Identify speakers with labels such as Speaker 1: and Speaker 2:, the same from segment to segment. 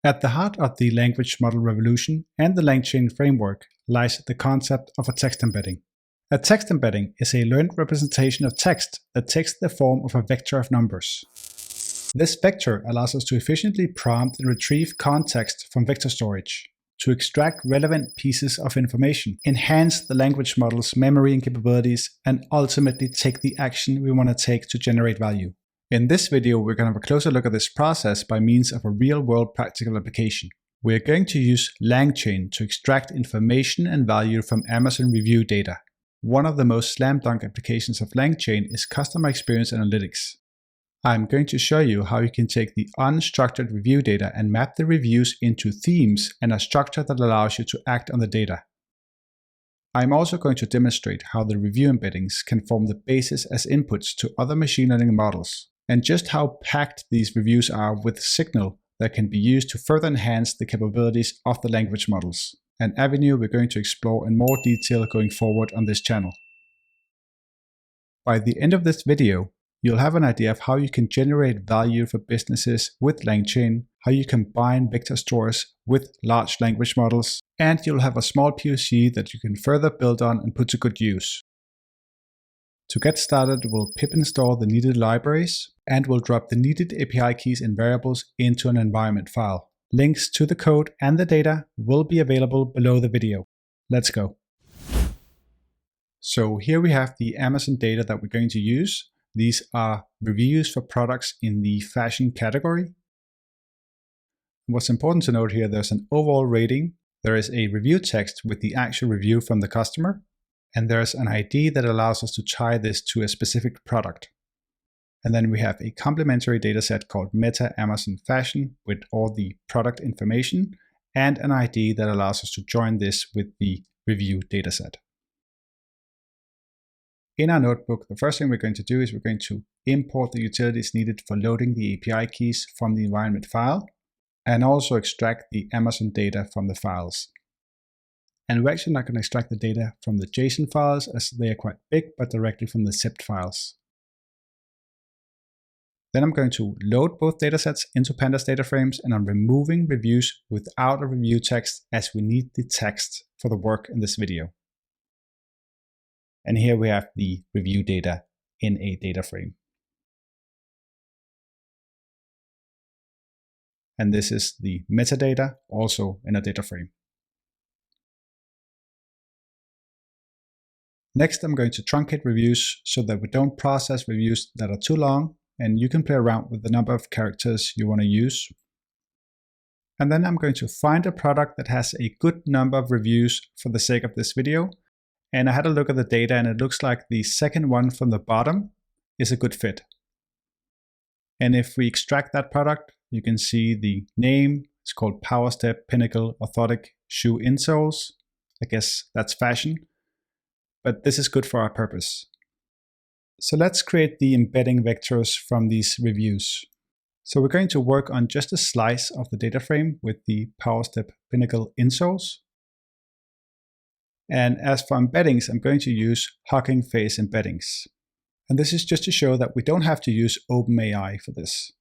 Speaker 1: At the heart of the language model revolution and the LangChain framework lies the concept of a text embedding. A text embedding is a learned representation of text that takes the form of a vector of numbers. This vector allows us to efficiently prompt and retrieve context from vector storage, to extract relevant pieces of information, enhance the language model's memory and capabilities, and ultimately take the action we want to take to generate value. In this video, we're going to have a closer look at this process by means of a real-world practical application. We're going to use LangChain to extract information and value from Amazon review data. One of the most slam dunk applications of LangChain is customer experience analytics. I'm going to show you how you can take the unstructured review data and map the reviews into themes and a structure that allows you to act on the data. I'm also going to demonstrate how the review embeddings can form the basis as inputs to other machine learning models, and just how packed these reviews are with signal that can be used to further enhance the capabilities of the language models, an avenue we're going to explore in more detail going forward on this channel. By the end of this video, you'll have an idea of how you can generate value for businesses with LangChain, how you combine vector stores with large language models, and you'll have a small POC that you can further build on and put to good use. To get started, we'll pip install the needed libraries, and we'll drop the needed API keys and variables into an environment file. Links to the code and the data will be available below the video. Let's go. So here we have the Amazon data that we're going to use. These are reviews for products in the fashion category. What's important to note here, there's an overall rating, there is a review text with the actual review from the customer, and there's an ID that allows us to tie this to a specific product. And then we have a complementary dataset called Meta Amazon Fashion with all the product information and an ID that allows us to join this with the review dataset. In our notebook, the first thing we're going to do is we're going to import the utilities needed for loading the API keys from the environment file and also extract the Amazon data from the files. And we're actually not going to extract the data from the JSON files as they are quite big, but directly from the zipped files. Then I'm going to load both datasets into pandas data frames, and I'm removing reviews without a review text as we need the text for the work in this video. And here we have the review data in a data frame. And this is the metadata also in a data frame. Next, I'm going to truncate reviews so that we don't process reviews that are too long, and you can play around with the number of characters you want to use. And then I'm going to find a product that has a good number of reviews for the sake of this video. And I had a look at the data, and it looks like the second one from the bottom is a good fit. And if we extract that product, you can see the name. It's called Powerstep Pinnacle Orthotic Shoe Insoles. I guess that's fashion, but this is good for our purpose. So let's create the embedding vectors from these reviews. So we're going to work on just a slice of the data frame with the Powerstep Pinnacle Insoles. And as for embeddings, I'm going to use Hugging Face embeddings. And this is just to show that we don't have to use OpenAI for this.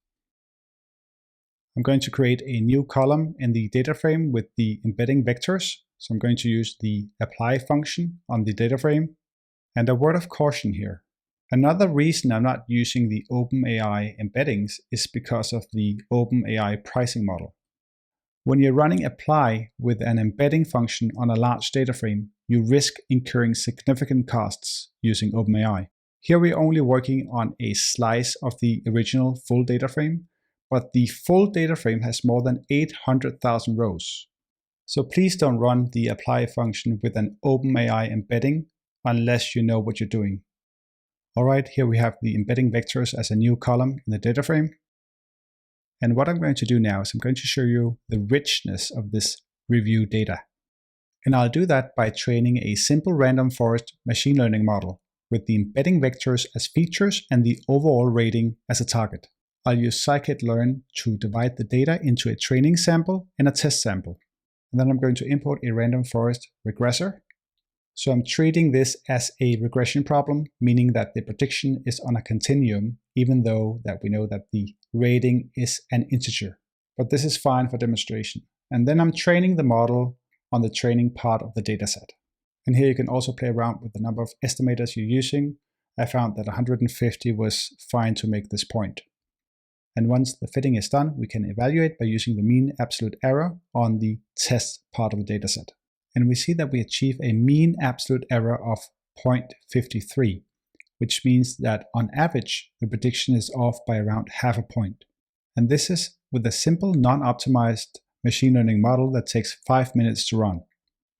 Speaker 1: I'm going to create a new column in the data frame with the embedding vectors. So I'm going to use the apply function on the data frame. And a word of caution here. Another reason I'm not using the OpenAI embeddings is because of the OpenAI pricing model. When you're running apply with an embedding function on a large data frame, you risk incurring significant costs using OpenAI. Here we're only working on a slice of the original full data frame, but the full data frame has more than 800,000 rows. So please don't run the apply function with an OpenAI embedding unless you know what you're doing. All right, here we have the embedding vectors as a new column in the data frame. And what I'm going to do now is I'm going to show you the richness of this review data. And I'll do that by training a simple random forest machine learning model with the embedding vectors as features and the overall rating as a target. I'll use scikit-learn to divide the data into a training sample and a test sample. And then I'm going to import a random forest regressor. So I'm treating this as a regression problem, meaning that the prediction is on a continuum, even though that we know that the rating is an integer. but this is fine for demonstration. And then I'm training the model on the training part of the dataset. And here you can also play around with the number of estimators you're using. I found that 150 was fine to make this point. And once the fitting is done, we can evaluate by using the mean absolute error on the test part of the dataset. And we see that we achieve a mean absolute error of 0.53, which means that on average, the prediction is off by around half a point. And this is with a simple non-optimized machine learning model that takes 5 minutes to run.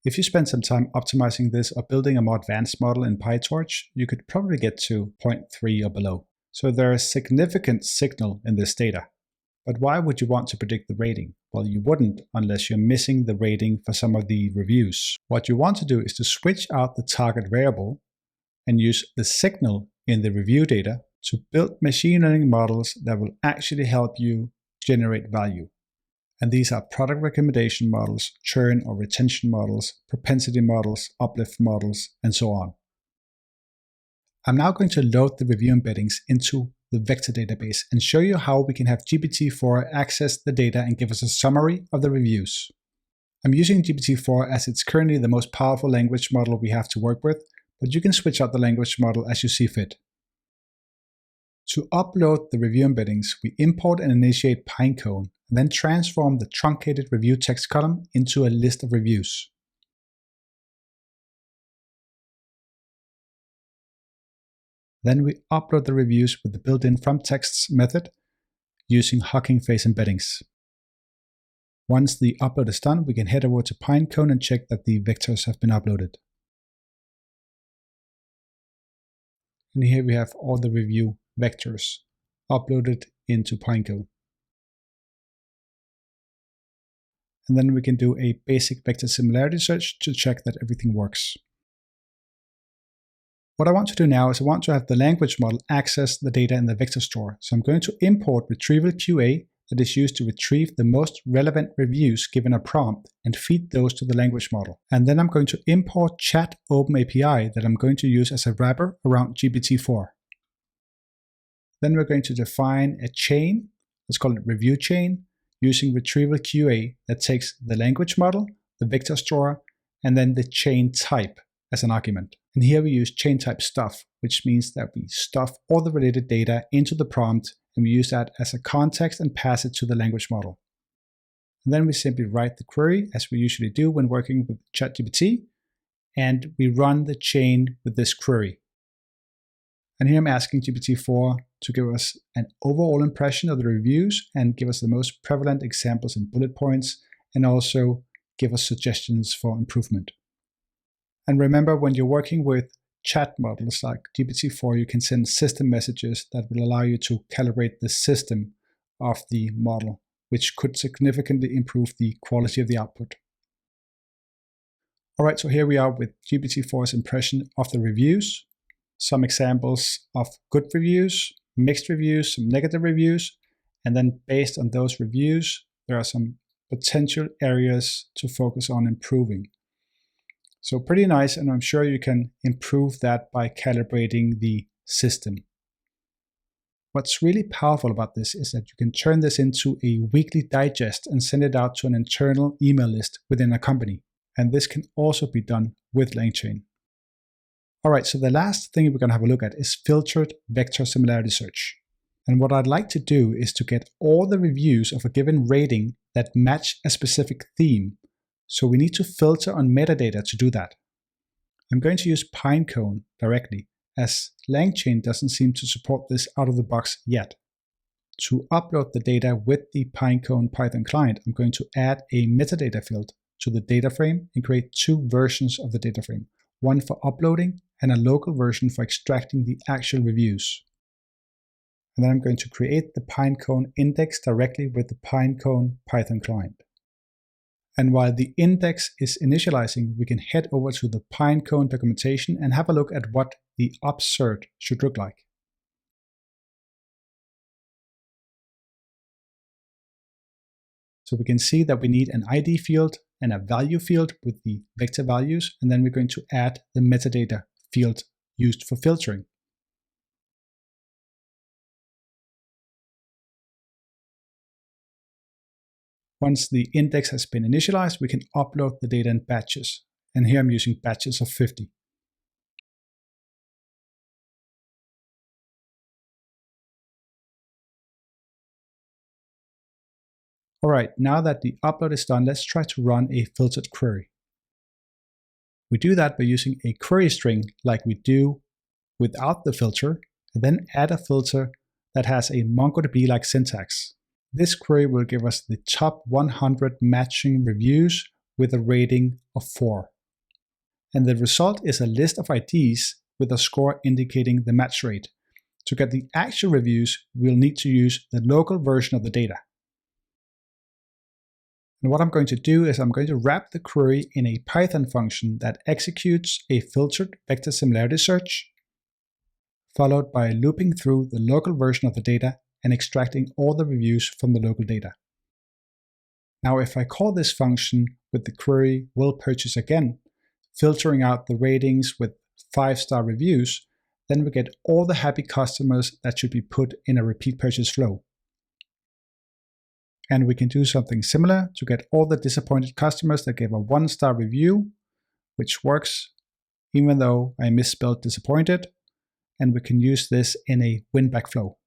Speaker 1: If you spend some time optimizing this or building a more advanced model in PyTorch, you could probably get to 0.3 or below. So there is significant signal in this data. But why would you want to predict the rating? Well, you wouldn't unless you're missing the rating for some of the reviews. What you want to do is to switch out the target variable and use the signal in the review data to build machine learning models that will actually help you generate value. And these are product recommendation models, churn or retention models, propensity models, uplift models, and so on. I'm now going to load the review embeddings into the vector database and show you how we can have GPT-4 access the data and give us a summary of the reviews. I'm using GPT-4 as it's currently the most powerful language model we have to work with, but you can switch out the language model as you see fit. To upload the review embeddings, we import and initiate Pinecone, and then transform the truncated review text column into a list of reviews. Then we upload the reviews with the built-in from-texts method using hocking face embeddings. Once the upload is done, we can head over to Pinecone and check that the vectors have been uploaded. And here we have all the review vectors uploaded into Pinecone. And then we can do a basic vector similarity search to check that everything works. What I want to do now is I want to have the language model access the data in the vector store. So I'm going to import retrieval QA that is used to retrieve the most relevant reviews given a prompt and feed those to the language model. And then I'm going to import chat OpenAPI that I'm going to use as a wrapper around GPT-4. Then we're going to define a chain, let's call it review chain, using retrieval QA that takes the language model, the vector store, and then the chain type as an argument. And here we use chain type stuff, which means that we stuff all the related data into the prompt and we use that as a context and pass it to the language model. And then we simply write the query as we usually do when working with ChatGPT, and we run the chain with this query. And here I'm asking GPT-4 to give us an overall impression of the reviews and give us the most prevalent examples in bullet points, and also give us suggestions for improvement. And remember, when you're working with chat models like GPT-4, you can send system messages that will allow you to calibrate the system of the model, which could significantly improve the quality of the output. All right, so here we are with GPT-4's impression of the reviews, some examples of good reviews, mixed reviews, some negative reviews, and then based on those reviews, there are some potential areas to focus on improving. So pretty nice, and I'm sure you can improve that by calibrating the system. What's really powerful about this is that you can turn this into a weekly digest and send it out to an internal email list within a company. And this can also be done with LangChain. All right, so the last thing we're going to have a look at is filtered vector similarity search. And what I'd like to do is to get all the reviews of a given rating that match a specific theme. So we need to filter on metadata to do that. I'm going to use Pinecone directly, as LangChain doesn't seem to support this out of the box yet. To upload the data with the Pinecone Python client, I'm going to add a metadata field to the data frame and create two versions of the data frame, one for uploading and a local version for extracting the actual reviews. And then I'm going to create the Pinecone index directly with the Pinecone Python client. And while the index is initializing, we can head over to the Pinecone documentation and have a look at what the upsert should look like. So we can see that we need an ID field and a value field with the vector values, and then we're going to add the metadata field used for filtering. Once the index has been initialized, we can upload the data in batches. And here I'm using batches of 50. All right, now that the upload is done, let's try to run a filtered query. We do that by using a query string like we do without the filter, and then add a filter that has a MongoDB-like syntax. This query will give us the top 100 matching reviews with a rating of 4. And the result is a list of IDs with a score indicating the match rate. To get the actual reviews, we'll need to use the local version of the data. And what I'm going to do is I'm going to wrap the query in a Python function that executes a filtered vector similarity search, followed by looping through the local version of the data and extracting all the reviews from the local data. Now, if I call this function with the query will purchase again, filtering out the ratings with 5-star reviews, then we get all the happy customers that should be put in a repeat purchase flow. And we can do something similar to get all the disappointed customers that gave a 1-star review, which works even though I misspelled disappointed, and we can use this in a win-back flow.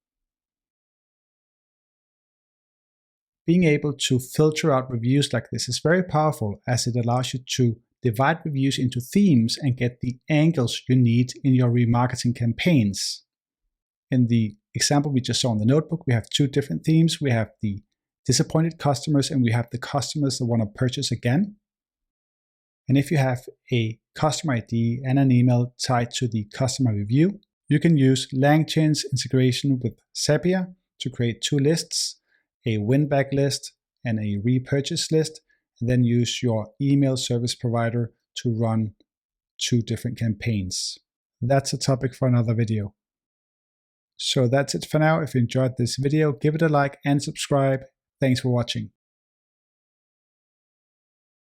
Speaker 1: Being able to filter out reviews like this is very powerful, as it allows you to divide reviews into themes and get the angles you need in your remarketing campaigns. In the example we just saw in the notebook, we have 2 different themes. We have the disappointed customers and we have the customers that want to purchase again. And if you have a customer ID and an email tied to the customer review, you can use LangChain's integration with Zapier to create 2 lists, a win-back list and a repurchase list, and then use your email service provider to run 2 different campaigns. That's a topic for another video. So that's it for now. If you enjoyed this video, give it a like and subscribe. Thanks for watching.